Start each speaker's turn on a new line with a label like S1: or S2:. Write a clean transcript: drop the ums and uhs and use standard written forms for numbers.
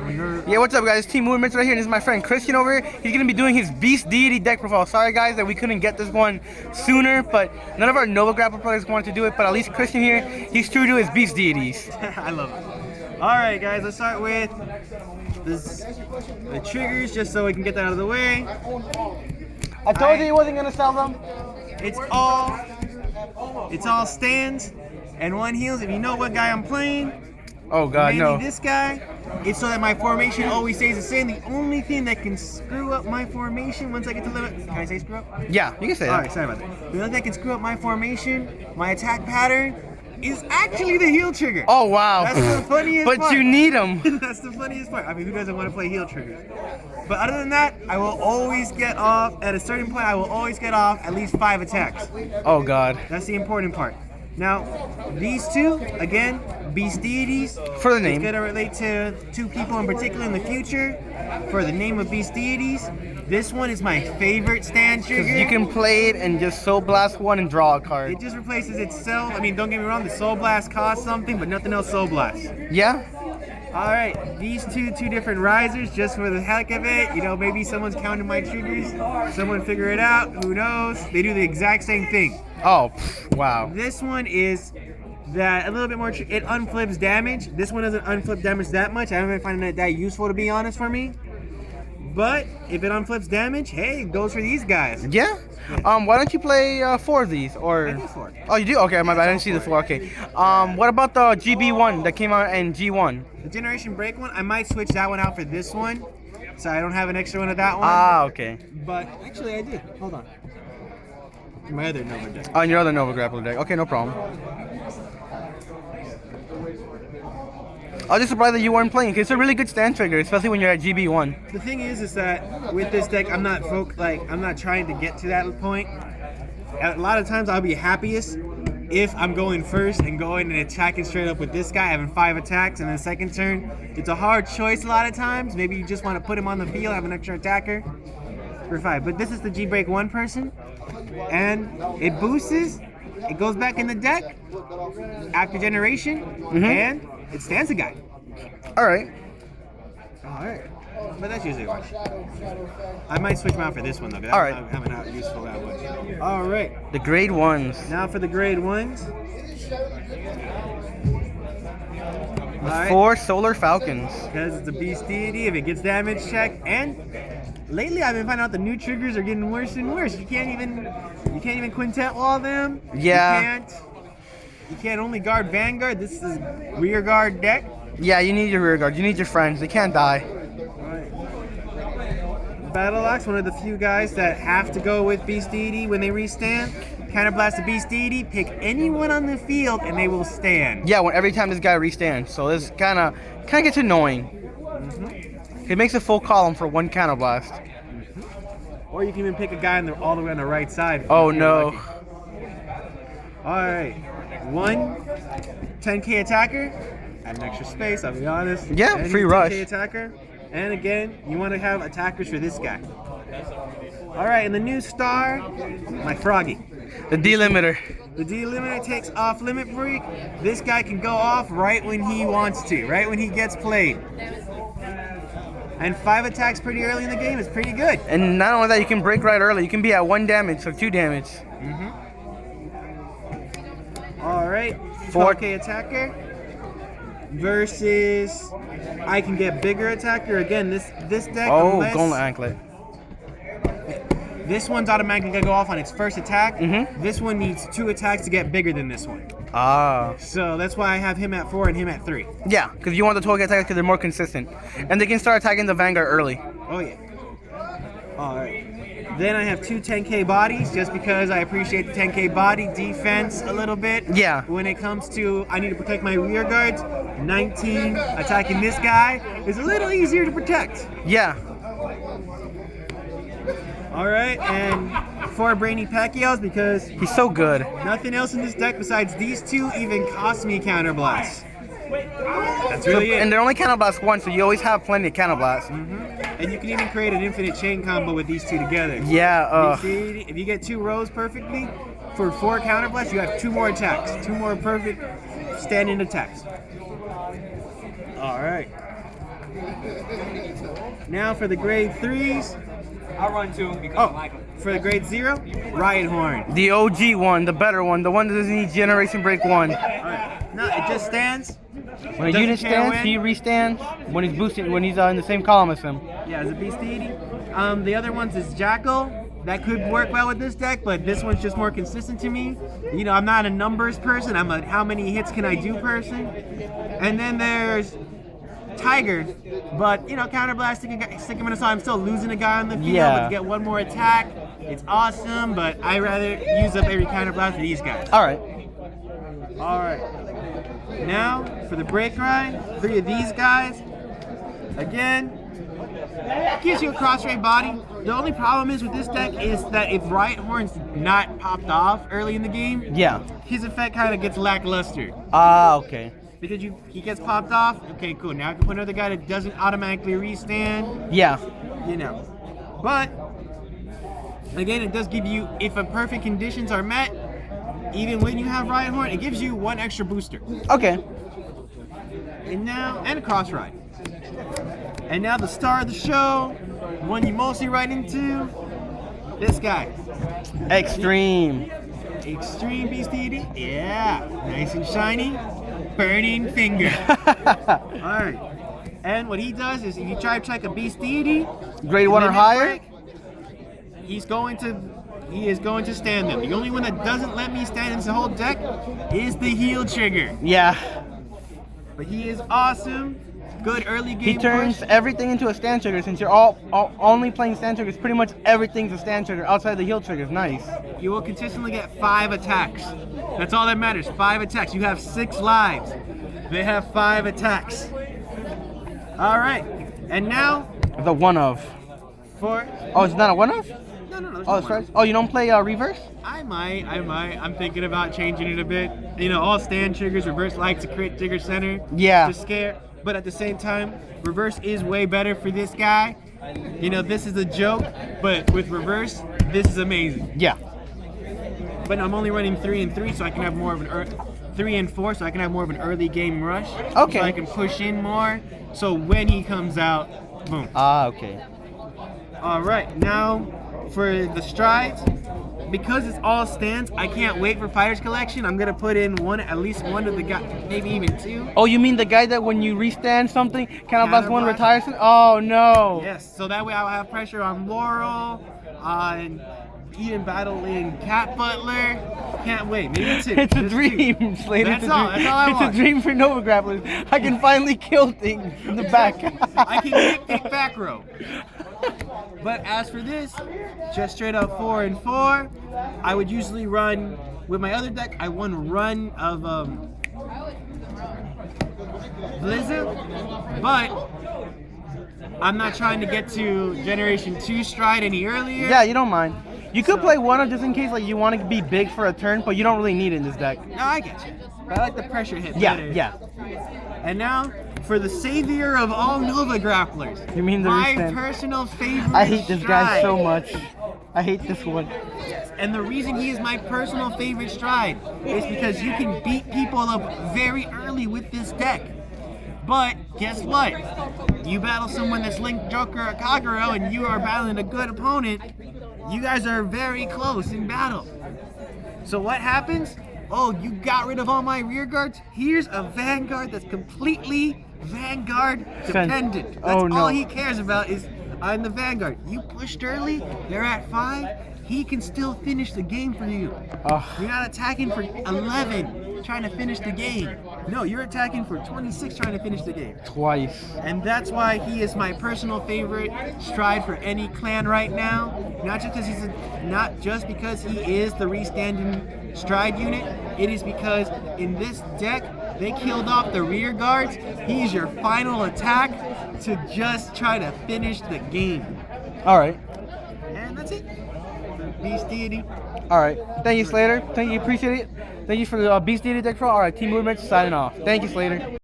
S1: Yeah, what's up, guys? Team Movements right here, and this is my friend Christian over here. He's gonna be doing his Beast Deity deck profile. Sorry, guys, that we couldn't get this one sooner, but none of our Nova Grapple players wanted to do it. But at least Christian here, he's true to his Beast Deities.
S2: I love it. All right, guys, let's start with the triggers, just so we can get that out of the way.
S1: I told you he wasn't gonna sell them.
S2: It's all stands and one heals. If you know what guy I'm playing.
S1: Oh God,
S2: Mainly
S1: no.
S2: this guy. It's so that my formation always stays the same. The only thing that can screw up my formation once I get to limit. Can I say screw up?
S1: Yeah, you can say that.
S2: Alright, sorry about that. The only thing that can screw up my formation, my attack pattern, is actually the heal trigger.
S1: Oh wow.
S2: That's the funniest
S1: but
S2: part.
S1: you need them.
S2: That's the funniest part. I mean, who doesn't want to play heal triggers? But other than that, I will always get off, at a certain point, I will always get off at least 5 attacks.
S1: Oh God.
S2: That's the important part. Now, these two, again, Beast Deities.
S1: For the name.
S2: It's going to relate to two people in particular in the future. For the name of Beast Deities, this one is my favorite stand trigger.
S1: You can play it and just Soul Blast one and draw a card.
S2: It just replaces itself. I mean, don't get me wrong, the Soul Blast costs something, but nothing else Soul Blast.
S1: Yeah?
S2: Alright, these two different risers, just for the heck of it. You know, maybe someone's counting my triggers. Someone figure it out. Who knows? They do the exact same thing.
S1: Oh, wow.
S2: This one is that a little bit more, it unflips damage. This one doesn't unflip damage that much. I haven't been finding that useful, to be honest, for me. But if it unflips damage, hey, it goes for these guys.
S1: Yeah? Why don't you play 4 of these? Or
S2: I do 4.
S1: Oh, you do? Okay, my bad. I didn't see the 4. Okay. What about the GB1 that came out in G1?
S2: The Generation Break one, I might switch that one out for this one. So I don't have an extra one of that one.
S1: Ah, okay.
S2: But actually, I did. Hold on. My other Nova deck.
S1: On your other Nova Grappler deck. Okay, no problem. I was just surprised that you weren't playing, because it's a really good stand trigger, especially when you're at GB1.
S2: The thing is that with this deck, I'm not trying to get to that point. A lot of times, I'll be happiest if I'm going first and going and attacking straight up with this guy, having 5 attacks, and then second turn, it's a hard choice a lot of times. Maybe you just want to put him on the field, have an extra attacker for 5. But this is the G-Break 1 person, and it boosts, it goes back in the deck after generation, and it stands a guy.
S1: Alright.
S2: But that's usually much. I might switch him out for this one though, because I haven't out useful that much. Alright.
S1: The grade 1s.
S2: Now for the grade 1s.
S1: The 4 Solar Falcons.
S2: Because it's a Beast Deity, if it gets damage check, and lately I've been finding out the new triggers are getting worse and worse. You can't even quintet wall them.
S1: Yeah.
S2: You can't only guard Vanguard. This is rear guard deck.
S1: Yeah, you need your rear guard. You need your friends. They can't die.
S2: Battle Axe, one of the few guys that have to go with Beast Deity when they restand. Counterblast the Beast Deity, pick anyone on the field, and they will stand.
S1: Yeah, every time this guy restands. So this kind of gets annoying. It makes a full column for 1 counterblast.
S2: Or you can even pick a guy all the way on the right side.
S1: Oh no.
S2: Alright. 1 10k attacker. Add an extra space, I'll be honest.
S1: Yeah,
S2: and
S1: free
S2: 10K
S1: rush.
S2: attacker. And again, you want to have attackers for this guy. Alright, and the new star, my Froggy.
S1: The delimiter.
S2: The delimiter takes off Limit Break. This guy can go off right when he wants to, right when he gets played. And 5 attacks pretty early in the game is pretty good.
S1: And not only that, you can break right early. You can be at 1 damage, so 2 damage.
S2: Alright, 4k attacker versus I can get bigger attacker. Again, this deck.
S1: Oh, Golden Anklet.
S2: This one's automatically gonna go off on its first attack. This one needs 2 attacks to get bigger than this one.
S1: Ah.
S2: So that's why I have him at 4 and him at 3.
S1: Yeah, because you want the 12k attackers because they're more consistent. And they can start attacking the Vanguard early.
S2: Oh yeah. Alright. Then I have 2 10k bodies, just because I appreciate the 10k body defense a little bit.
S1: Yeah.
S2: When it comes to, I need to protect my rear guards, 19 attacking this guy is a little easier to protect.
S1: Yeah.
S2: Alright, and 4 Brainy Pacquiaos, because
S1: he's so good.
S2: Nothing else in this deck besides these 2 even cost me counterblasts. That's really it.
S1: And they're only counterblast 1, so you always have plenty of counterblast.
S2: And you can even create an infinite chain combo with these 2 together.
S1: Yeah.
S2: If you get 2 rows perfectly, for 4 counterblasts, you have 2 more attacks. 2 more perfect stand-in attacks. Alright. Now for the grade 3s.
S3: I'll run 2 because I like them.
S2: For the grade 0, Riot Horn.
S1: The OG one, the better one, the one that doesn't need Generation Break 1.
S2: No, it just stands.
S1: When a
S2: Doesn't
S1: unit
S2: care
S1: stands,
S2: when.
S1: he restands when he's boosting, when he's in the same column as him.
S2: Yeah, it's a Beast Deity. The other ones is Jackal. That could work well with this deck, but this one's just more consistent to me. You know, I'm not a numbers person. I'm a how many hits can I do person. And then there's Tiger, but you know, counterblast, stick him in a slot. I'm still losing a guy on the field,
S1: Yeah.
S2: but to get one more attack, it's awesome. But I rather use up every counterblast for these guys.
S1: All right.
S2: All right. Now for the break ride, 3 of these guys. Again, gives you a cross-ray body. The only problem is with this deck is that if Riot Horn's not popped off early in the game,
S1: Yeah.
S2: his effect kind of gets lackluster.
S1: Ah, okay.
S2: Because he gets popped off, okay, cool. Now I can put another guy that doesn't automatically restand,
S1: Yeah.
S2: you know. But, again, it does give you, if a perfect conditions are met, even when you have Riot Horn, it gives you 1 extra booster.
S1: Okay.
S2: And a cross ride. And now the star of the show, one you mostly ride into, this guy.
S1: Extreme.
S2: Extreme Beast Deity. Yeah, nice and shiny. Burning Finger. Alright. And what he does is if you try to check a Beast Deity,
S1: Grade 1 or
S2: limit
S1: higher?
S2: break, he is going to stand them. The only one that doesn't let me stand him the whole deck is the heal trigger.
S1: Yeah.
S2: But he is awesome. Good early game
S1: He turns
S2: push.
S1: everything into a stand trigger. Since you're all only playing stand triggers, pretty much everything's a stand trigger outside the heal triggers. Nice.
S2: You will consistently get 5 attacks. That's all that matters. 5 attacks. You have 6 lives. They have 5 attacks. All right. And now
S1: The one of.
S2: for
S1: Oh, it's not a one of?
S2: no. there's
S1: Oh,
S2: no
S1: that's
S2: one.
S1: right. Oh, you don't play reverse?
S2: I might. I'm thinking about changing it a bit. You know, all stand triggers. Reverse likes to crit trigger center.
S1: Yeah.
S2: To scare. But at the same time, reverse is way better for this guy. You know, this is a joke, but with reverse, this is amazing.
S1: Yeah.
S2: But I'm only running 3 and 3, so I can have more of an 3 and 4, so I can have more of an early game rush.
S1: Okay.
S2: So I can push in more. So when he comes out, boom.
S1: Ah, okay.
S2: All right, now for the strides, because it's all stands, I can't wait for Fighters Collection. I'm gonna put in at least one of the guys, maybe even 2.
S1: Oh, you mean the guy that when you restand something, counterblast one
S2: Counterblast.
S1: retires? Oh no.
S2: Yes, so that way I'll have pressure on Laurel, on even battling Cat Butler. Can't wait, maybe 2.
S1: It's a
S2: Just
S1: dream,
S2: 2.
S1: Slade.
S2: That's
S1: It's a
S2: all.
S1: dream.
S2: That's all I
S1: It's
S2: want.
S1: a dream for Nova Grapplers. I can finally kill things in the back.
S2: I can kick back row. But as for this, just straight up 4 and 4. I would usually run with my other deck. I one run of Blizzard, but I'm not trying to get to Generation 2 stride any earlier.
S1: Yeah, you don't mind. You could play one of just in case like you want to be big for a turn, but you don't really need it in this deck.
S2: No, I get you. But I like the pressure hit
S1: Yeah,
S2: better.
S1: yeah.
S2: And now for the savior of all Nova Grapplers.
S1: You mean the
S2: my
S1: restand?
S2: personal favorite.
S1: I hate this guy
S2: stride.
S1: so much. I hate this one.
S2: And the reason he is my personal favorite stride is because you can beat people up very early with this deck. But guess what? You battle someone that's Link, Joker, or Kagero, and you are battling a good opponent. You guys are very close in battle. So what happens? Oh, you got rid of all my rear guards? Here's a Vanguard that's completely Vanguard dependent. That's
S1: Oh, no.
S2: all he cares about is I'm the Vanguard. You pushed early, they're at 5, he can still finish the game for you.
S1: Ugh.
S2: You're not attacking for 11 trying to finish the game. No, you're attacking for 26 trying to finish the game.
S1: Twice.
S2: And that's why he is my personal favorite stride for any clan right now. Not just because he is the restanding stride unit. It is because in this deck they killed off the rear guards. He's your final attack to just try to finish the game.
S1: All right.
S2: And that's it. Beast Deity.
S1: All right. Thank you, Slater. Thank you. Appreciate it. Thank you for the Beast Deity deck pro. All right. Team Movement signing off. Thank you, Slater.